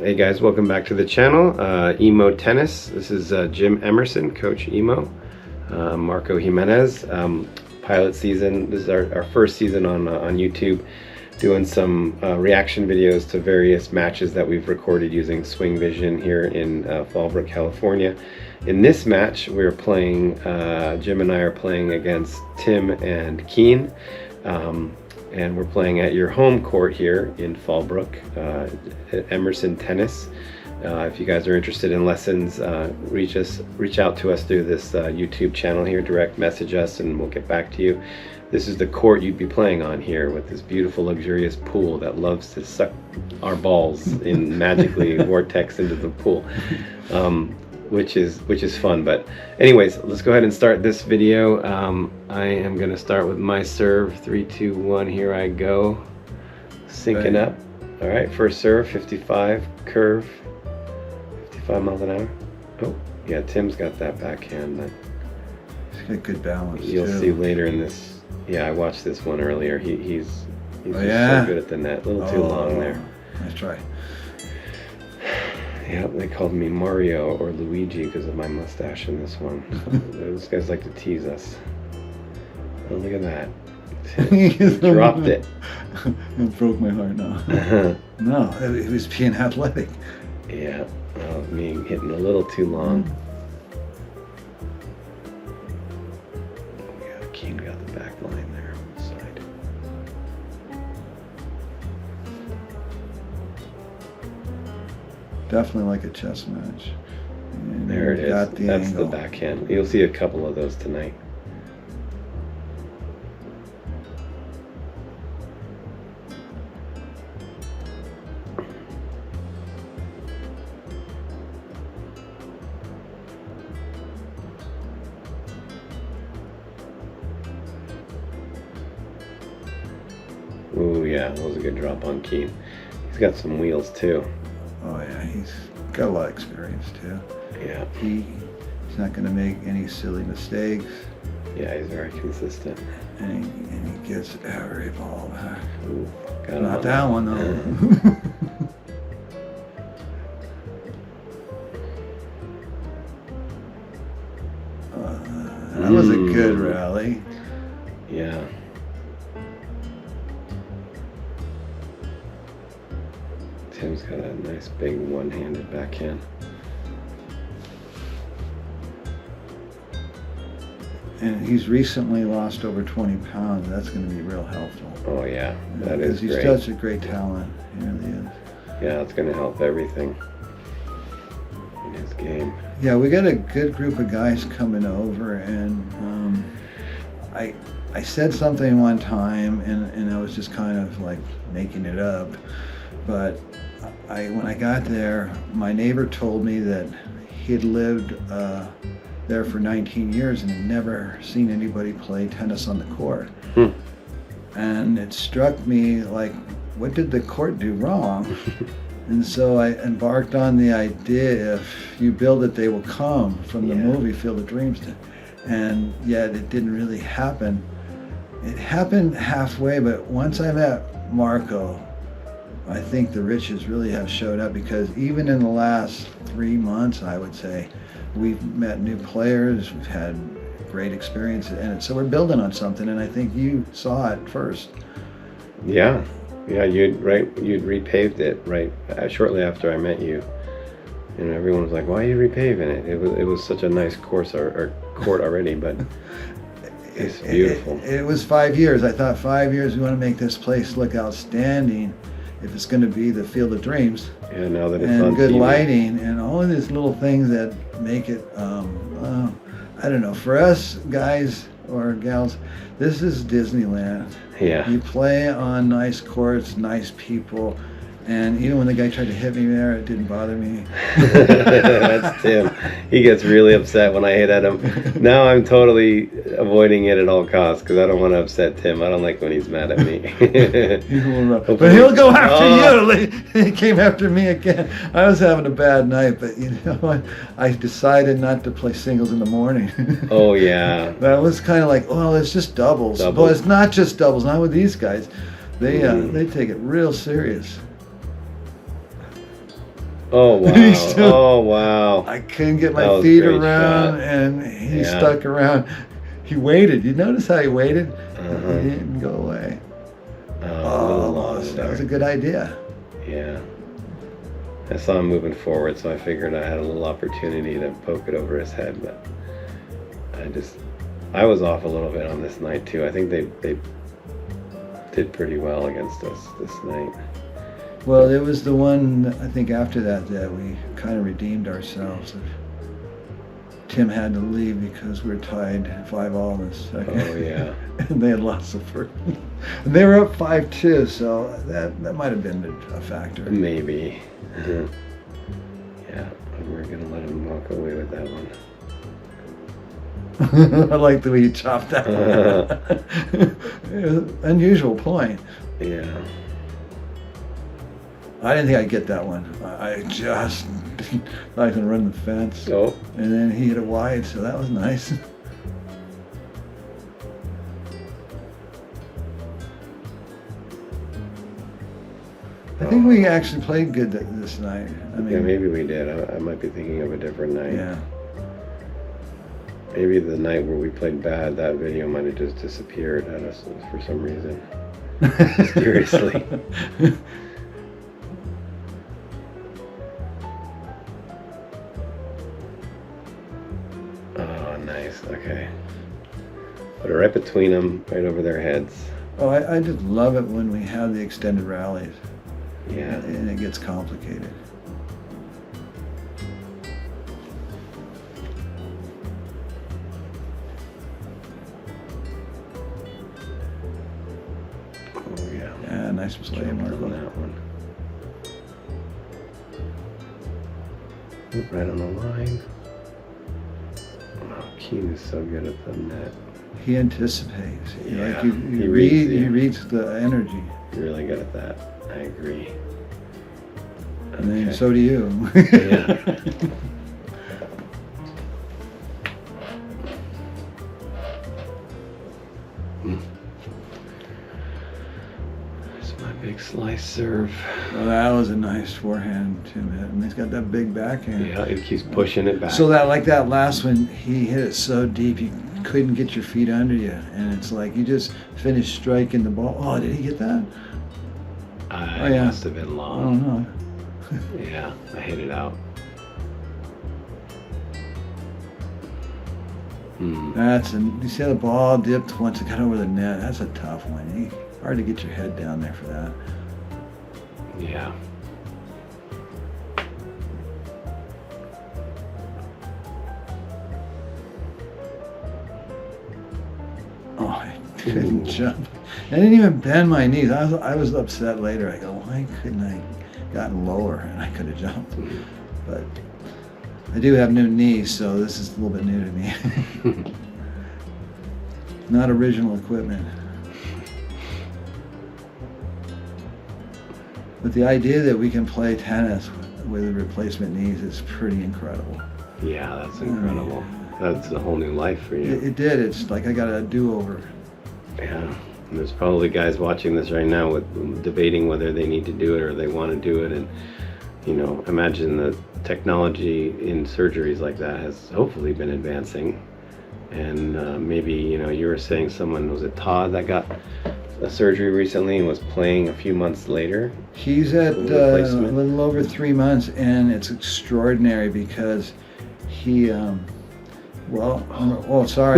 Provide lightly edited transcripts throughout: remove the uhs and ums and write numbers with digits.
Hey guys, welcome back to the channel. Emo Tennis. This is Jim Emerson, Coach Emo. Marco Jimenez. Pilot season. This is our first season on YouTube, doing some reaction videos to various matches that we've recorded using Swing Vision here in Fallbrook, California. In this match, we're playing, Jim and I are playing against Tim and Keane. And we're playing at your home court here in Fallbrook, at Emerson Tennis. If you guys are interested in lessons, reach out to us through this YouTube channel here, direct message us and we'll get back to you. This is the court you'd be playing on here with this beautiful luxurious pool that loves to suck our balls in magically vortex into the pool. Which is fun. But anyways, let's go ahead and start this video. I am going to start with my serve. 3, 2, 1, here I go. Syncing up. All right, first serve, 55, curve, 55 miles an hour. Oh, yeah, Tim's got that backhand. He's got good balance. You'll see later in this. Yeah, I watched this one earlier. He's just so good at the net. A little too long there. Nice try. Yeah, they called me Mario or Luigi because of my mustache in this one. Those guys like to tease us. Oh, look at that. He dropped it. It broke my heart now. No, it was being athletic. Yeah, me hitting a little too long. Yeah, Keane got the back line there on the side. Definitely like a chess match. And there it is. That's angle. the backhand. You'll see a couple of those tonight. Ooh, yeah, that was a good drop on Keane. He's got some wheels too. Oh yeah, he's got a lot of experience too. Yeah. He's not going to make any silly mistakes. Yeah, he's very consistent. And he gets every ball back. Ooh, not that one though. That was a good rally. Yeah. Tim's got a nice big one-handed backhand. And he's recently lost over 20 pounds. That's going to be real helpful. Oh yeah, that is great. He's such a great talent. He really is. Yeah, it's going to help everything in his game. Yeah, we got a good group of guys coming over, and I said something one time, and I was just kind of like making it up, but when I got there, my neighbor told me that he had lived there for 19 years and had never seen anybody play tennis on the court. And it struck me like, what did the court do wrong? And so I embarked on the idea, if you build it, they will come, from the movie Field of Dreams. And yet it didn't really happen. It happened halfway, but once I met Marco, I think the riches really have showed up, because even in the last 3 months, I would say, we've met new players, we've had great experiences, and so we're building on something, and I think you saw it first. Yeah, you'd repaved it right shortly after I met you. And everyone was like, why are you repaving it? It was such a nice course or court already, but it's beautiful. It was 5 years. I thought 5 years, we want to make this place look outstanding. If it's going to be the Field of Dreams, yeah, now that it's and on good TV. lighting and all of these little things that make it, I don't know, for us guys or gals, this is Disneyland. Yeah. You play on nice courts, nice people, and even when the guy tried to hit me there, it didn't bother me. That's Tim. He gets really upset when I hit at him. Now I'm totally avoiding it at all costs because I don't want to upset Tim. I don't like when he's mad at me. He's a little rough. But he'll go after you. He came after me again. I was having a bad night, but you know, I decided not to play singles in the morning. Oh yeah. That was kind of like, oh, it's just doubles. But it's not just doubles. Not with these guys. They take it real serious. Oh wow! He still- Oh wow! I couldn't get That my was a feet great around, shot. and he Yeah. stuck around. He waited. You notice how he waited? Uh-huh. He didn't go away. Oh, a little long Almost. That there. was a good idea. Yeah. I saw him moving forward, so I figured I had a little opportunity to poke it over his head, but I was off a little bit on this night too. I think they did pretty well against us this night. Well, it was the one, I think, after that we kind of redeemed ourselves. Tim had to leave because we were tied 5-all in the second. Oh yeah. And they had lost the first. And they were up 5-2, so that might have been a factor. Maybe. Yeah, we're gonna let him walk away with that one. I like the way you chopped that one. It was an unusual point. Yeah. I didn't think I'd get that one. I just thought I was going to run the fence. Oh. And then he hit it wide, so that was nice. I think we actually played good this night. I mean, Yeah, maybe we did. I might be thinking of a different night. yeah. Maybe the night where we played bad, that video might have just disappeared at us for some reason. Mysteriously. Oh, nice. Okay. Put it right between them, right over their heads. Oh, I just love it when we have the extended rallies. Yeah. And it gets complicated. Oh, yeah. Yeah, nice play, Jumped on Marco. that one. Oop, right on the line. Oh, Keane is so good at the net. He anticipates. Yeah, Like he reads he you. reads the energy. Really good at that. I agree. And then Okay. so do you. Yeah. There's my big slice serve. Well, that was a nice forehand Tim hit, and he's got that big backhand. Yeah, it keeps pushing it back. So that last one, he hit it so deep you couldn't get your feet under you, and it's like you just finished striking the ball. Oh, did he get that? I yeah. must have been I long. don't know. Yeah, I hit it out. You see how the ball dipped once it got over the net. That's a tough one. Hard to get your head down there for that. Yeah. Oh, I couldn't jump. I didn't even bend my knees. I was upset later. I go, why couldn't I gotten lower and I could have jumped? But I do have new knees, so this is a little bit new to me. Not original equipment. But the idea that we can play tennis with replacement knees is pretty incredible. Yeah, that's incredible. That's a whole new life for you. It did. It's like I got a do-over. Yeah. And there's probably guys watching this right now with debating whether they need to do it or they want to do it. And, you know, imagine the technology in surgeries like that has hopefully been advancing. And maybe, you know, you were saying someone, was it Todd that got a surgery recently and was playing a few months later? He's at a Replacement? little over 3 months, and it's extraordinary because he, sorry,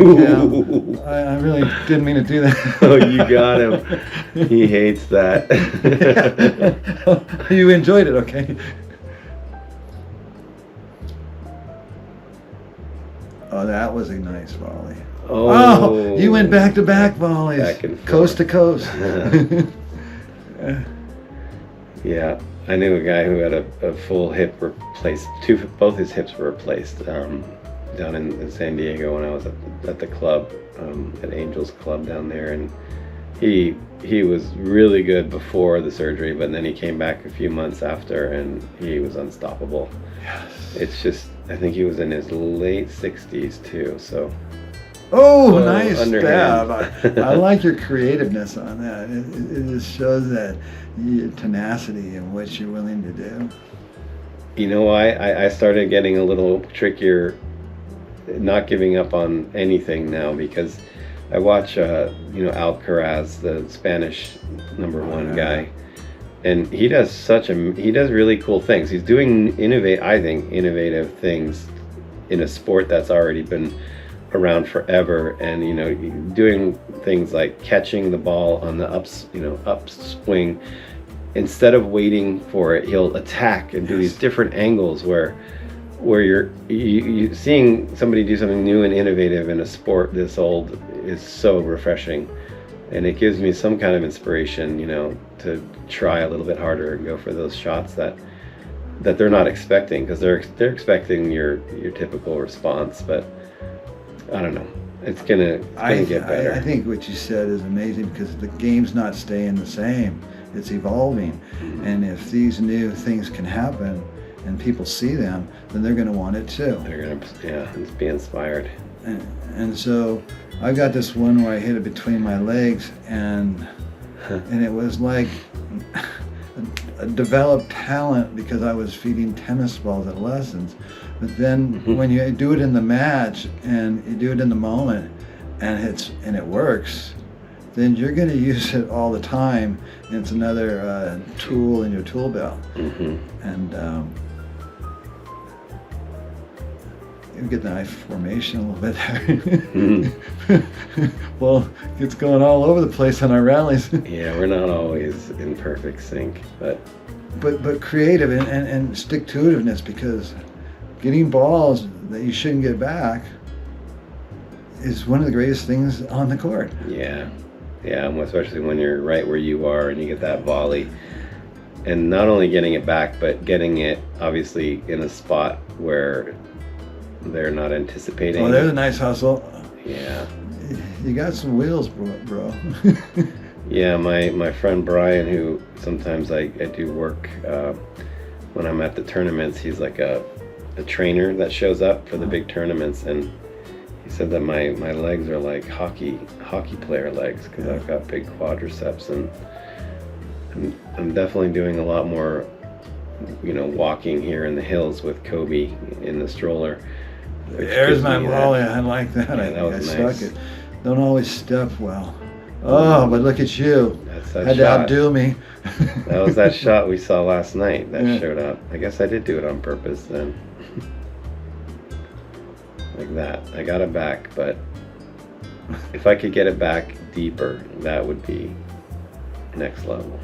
Cam. I really didn't mean to do that. Oh, you got him. He hates that. You enjoyed it, okay? Oh, that was a nice volley. Oh, you went back-to-back volleys. Back and forth. Coast to coast. Yeah, I knew a guy who had a full hip replaced. Both his hips were replaced down in San Diego when I was at the club, at Angels Club down there, and he was really good before the surgery, but then he came back a few months after, and he was unstoppable. Yes. It's just, I think he was in his late 60s too, so. Oh, nice underhand. stab. I like your creativeness on that. It just shows that tenacity and what you're willing to do. You know why? I started getting a little trickier, not giving up on anything now, because I watch, Alcaraz, the Spanish #1 guy, and he does really cool things. He's doing innovative things in a sport that's already been around forever, and doing things like catching the ball on the upswing. Instead of waiting for it, he'll attack and do these different angles where you're seeing somebody do something new and innovative in a sport this old is so refreshing, and it gives me some kind of inspiration, to try a little bit harder and go for those shots that they're not expecting, because they're expecting your typical response. But I don't know, it's gonna get better. I think what you said is amazing, because the game's not staying the same, it's evolving. Mm-hmm. And if these new things can happen and people see them, then they're going to want it too. They're gonna be inspired. And so I got this one where I hit it between my legs, and it was like a developed talent, because I was feeding tennis balls at lessons. But then when you do it in the match and you do it in the moment, and it works, then you're going to use it all the time, and it's another tool in your tool belt. Mm-hmm. And you get the eye formation a little bit there. Mm-hmm. Well, it's going all over the place on our rallies. Yeah, we're not always in perfect sync, but creative and stick-to-itiveness, because getting balls that you shouldn't get back is one of the greatest things on the court. Yeah, especially when you're right where you are and you get that volley, and not only getting it back, but getting it obviously in a spot where they're not anticipating. Oh, there's a nice hustle. Yeah. You got some wheels, bro. Yeah, my friend Brian, who sometimes I do work when I'm at the tournaments, he's like a trainer that shows up for the big tournaments, and he said that my legs are like hockey player legs, because I've got big quadriceps, and I'm definitely doing a lot more, walking here in the hills with Kobe in the stroller. There's my volley. I like that. Yeah, that was nice. Stuck it. Don't always step well. Oh, but look at you. That's that Had shot. to outdo me. That was that shot we saw last night that showed up. I guess I did do it on purpose then. Like that. I got it back, but if I could get it back deeper, that would be next level.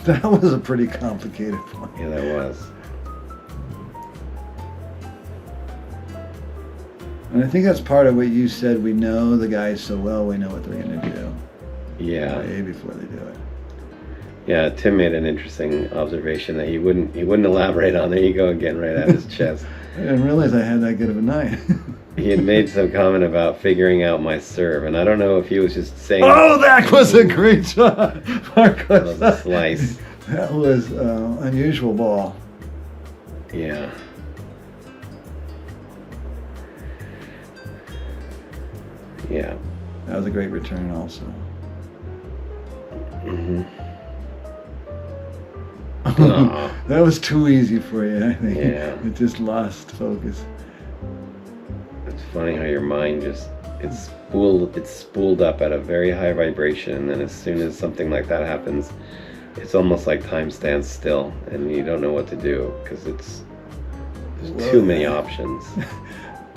That was a pretty complicated one. Yeah, that was. And I think that's part of what you said. We know the guys so well, we know what they're going to do. Yeah. Way before they do it. Yeah, Tim made an interesting observation that he wouldn't elaborate on. There you go again, right at his chest. I didn't realize I had that good of a night. He had made some comment about figuring out my serve, and I don't know if he was just saying. Oh, that was a great shot, Marcus. That was a slice. That was unusual ball. Yeah. Yeah. That was a great return also. Mm-hmm. That was too easy for you, I think. Yeah. It just lost focus. It's funny how your mind it's spooled up at a very high vibration, and then as soon as something like that happens, it's almost like time stands still and you don't know what to do, because there's too many options.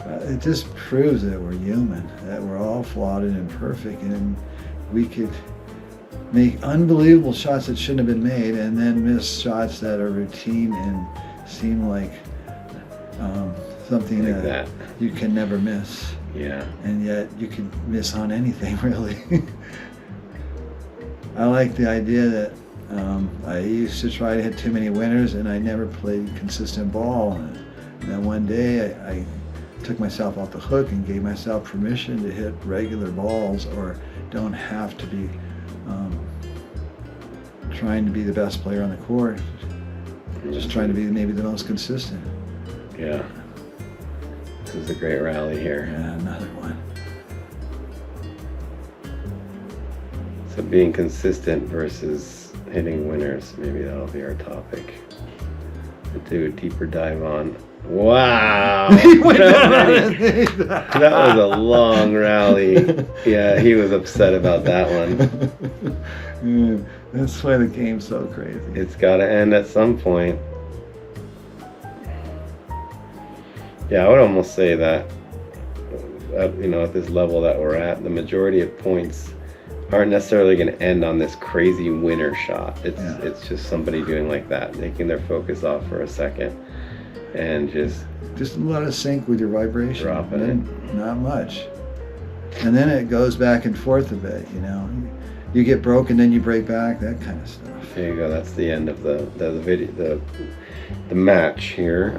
It just proves that we're human, that we're all flawed and imperfect, and we could make unbelievable shots that shouldn't have been made, and then miss shots that are routine and seem like something Like that. you can never miss. Yeah. And yet you can miss on anything, really. I like the idea that I used to try to hit too many winners, and I never played consistent ball. And then one day I took myself off the hook and gave myself permission to hit regular balls, or don't have to be trying to be the best player on the court. Just trying to be maybe the most consistent. Yeah. This is a great rally here. Yeah, another one. So being consistent versus hitting winners, maybe that'll be our topic. Do a deeper dive on. Wow! He went down. That was a long rally. Yeah, he was upset about that one. Yeah, that's why the game's so crazy. It's got to end at some point. Yeah, I would almost say that, you know, at this level that we're at, the majority of points aren't necessarily going to end on this crazy winner shot. It's just somebody doing like that, taking their focus off for a second and just let it sync with your vibration. Dropping it. Not much. And then it goes back and forth a bit, you know. You get broken, then you break back, that kind of stuff. There you go. That's the end of the video, the match here.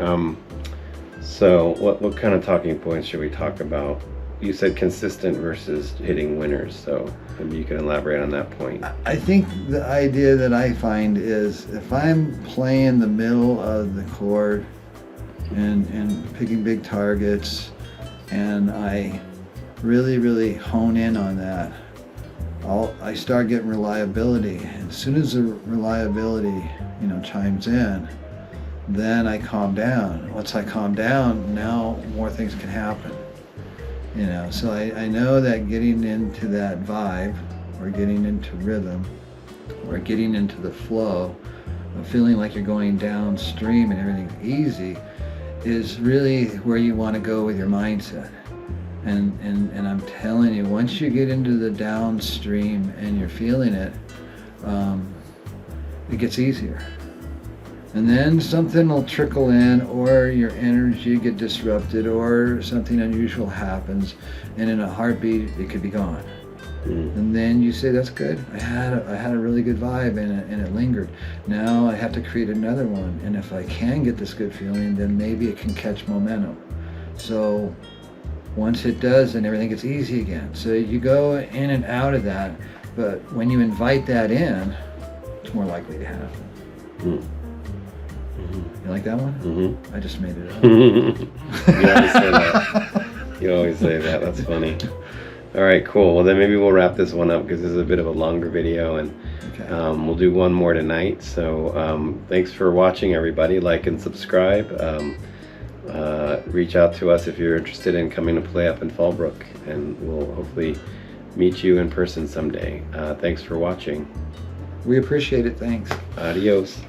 So what kind of talking points should we talk about? You said consistent versus hitting winners, so maybe you can elaborate on that point. I think the idea that I find is if I'm playing the middle of the court and picking big targets, and I really hone in on that, I start getting reliability. And as soon as the reliability, you know, chimes in, then I calm down. Once I calm down, now more things can happen. You know, so I know that getting into that vibe, or getting into rhythm, or getting into the flow of feeling like you're going downstream and everything's easy is really where you want to go with your mindset. And I'm telling you, once you get into the downstream and you're feeling it, it gets easier. And then something will trickle in, or your energy get disrupted, or something unusual happens, and in a heartbeat it could be gone. And then you say, that's good. I had a really good vibe, and it lingered. Now I have to create another one, and if I can get this good feeling, then maybe it can catch momentum. So once it does, then everything gets easy again. So you go in and out of that, but when you invite that in, it's more likely to happen. You like that one? I just made it up. You always say that. You always say that. That's funny. All right, cool. Well, then maybe we'll wrap this one up because this is a bit of a longer video, and we'll do one more tonight. So thanks for watching, everybody. Like and subscribe. Reach out to us if you're interested in coming to play up in Fallbrook, and we'll hopefully meet you in person someday. Thanks for watching. We appreciate it. Thanks. Adios.